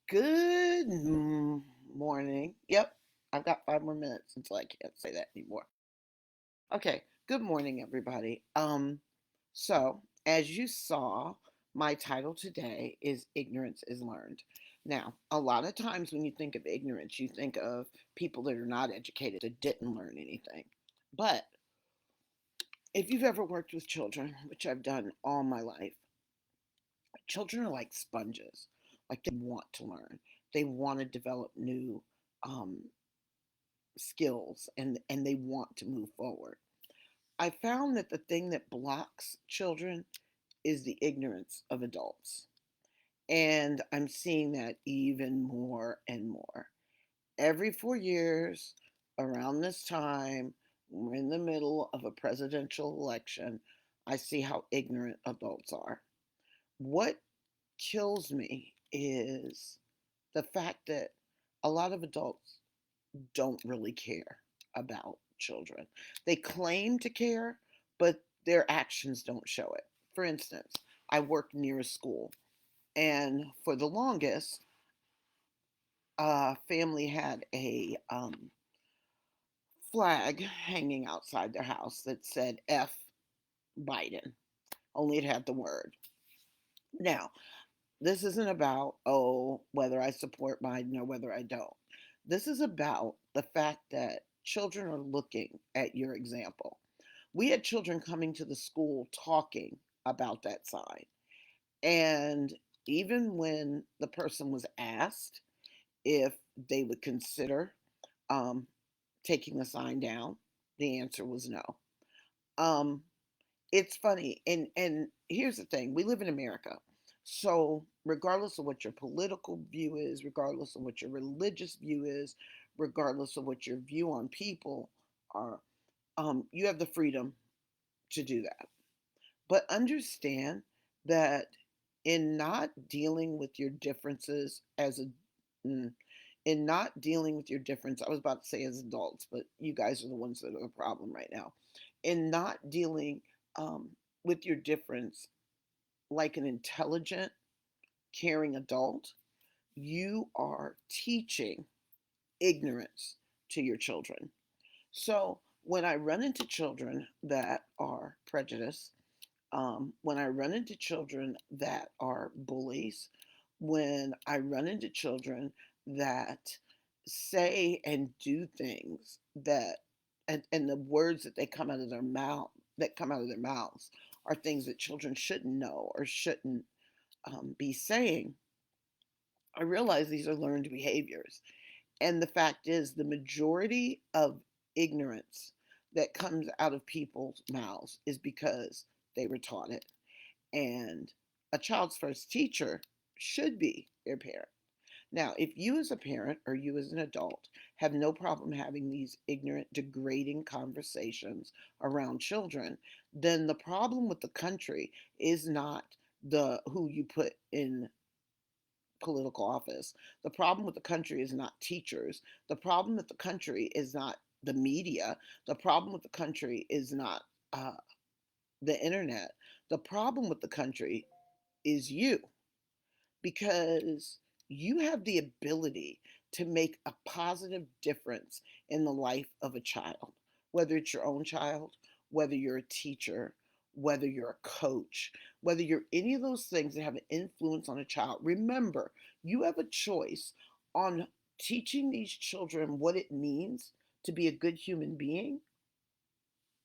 Good morning. Yep, I've got 5 more minutes until I can't say that anymore. Okay, good morning, everybody. So as you saw, my title today is Ignorance is Learned. Now, a lot of times when you think of ignorance, you think of people that are not educated, that didn't learn anything. But if you've ever worked with children, which I've done all my life, children are like sponges. Like they want to learn. They want to develop new um, skills and they want to move forward. I found that the thing that blocks children is the ignorance of adults. And I'm seeing that even more and more. Every 4 years, around this time, we're in the middle of a presidential election, I see how ignorant adults are. What kills me is the fact that a lot of adults don't really care about children. They claim to care, but their actions don't show it. For instance, I worked near a school, and for the longest, a family had a flag hanging outside their house that said F Biden, only it had the word. Now, this isn't about, oh, whether I support Biden or whether I don't. This is about the fact that children are looking at your example. We had children coming to the school talking about that sign. And even when the person was asked if they would consider um, taking the sign down, the answer was no. Um, it's funny, and here's the thing: we live in America, so regardless of what your political view is, regardless of what your religious view is, regardless of what your view on people are, you have the freedom to do that. But understand that in not dealing with your differences as a mm, in not dealing with your difference, I was about to say as adults, but you guys are the ones that are the problem right now. In not dealing um, with your difference like an intelligent, caring adult, you are teaching ignorance to your children. So when I run into children that are prejudiced, when I run into children that are bullies, when I run into children that say and do things that, and the words that they come out of their mouth, that come out of their mouths are things that children shouldn't know or shouldn't be saying, I realize these are learned behaviors. And the fact is, the majority of ignorance that comes out of people's mouths is because they were taught it. And a child's first teacher should be their parent. Now, if you as a parent or you as an adult have no problem having these ignorant, degrading conversations around children, then the problem with the country is not the who you put in political office. The problem with the country is not teachers. The problem with the country is not the media. The problem with the country is not uh, the internet. The problem with the country is you, because you have the ability to make a positive difference in the life of a child, whether it's your own child, whether you're a teacher, whether you're a coach, whether you're any of those things that have an influence on a child. Remember, you have a choice on teaching these children what it means to be a good human being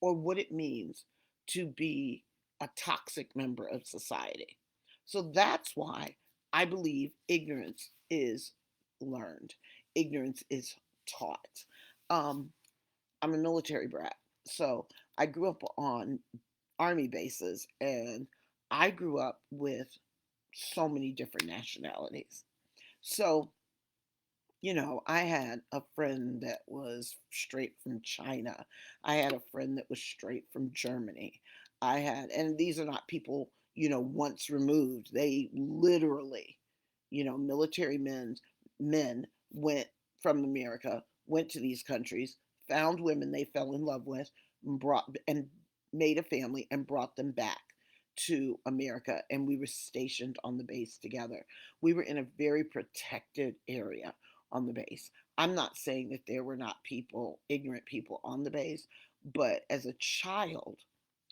or what it means to be a toxic member of society. So that's why I believe ignorance is learned, ignorance is taught. Um, I'm a military brat, so I grew up on army bases and I grew up with so many different nationalities. So I had a friend that was straight from China. I had a friend that was straight from Germany. And these are not people, once removed. They literally, military men went from America, went to these countries, found women they fell in love with, and made a family and brought them back to America, and we were stationed on the base together. We were in a very protected area on the base. I'm not saying that there were not people, ignorant people on the base, but as a child,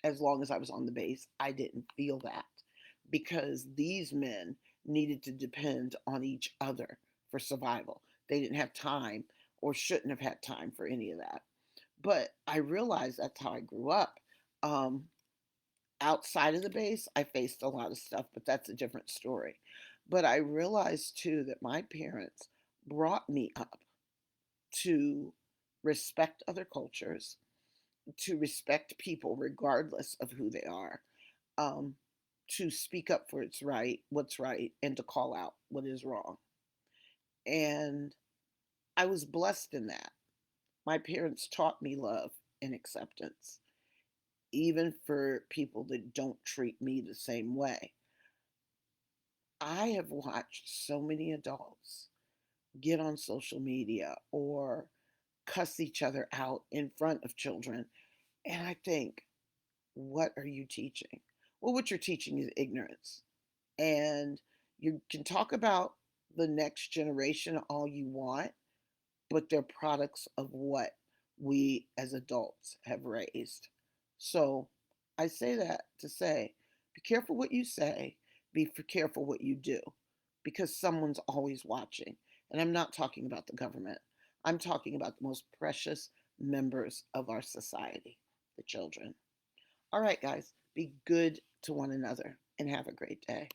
as long as I was on the base, I didn't feel that because these men needed to depend on each other for survival. They didn't have time or shouldn't have had time for any of that. But I realized that's how I grew up. Um, Outside of the base, I faced a lot of stuff, but that's a different story. But I realized too that my parents brought me up to respect other cultures, to respect people regardless of who they are, um, to speak up for what's right, and to call out what is wrong. And I was blessed in that. My parents taught me love and acceptance, even for people that don't treat me the same way. I have watched so many adults get on social media or cuss each other out in front of children. And I think, what are you teaching? Well, what you're teaching is ignorance. And you can talk about the next generation all you want, but they're products of what we as adults have raised. So I say that to say, be careful what you say, careful what you do, because someone's always watching. And I'm not talking about the government, I'm talking about the most precious members of our society, the children. All right, guys, be good to one another and have a great day.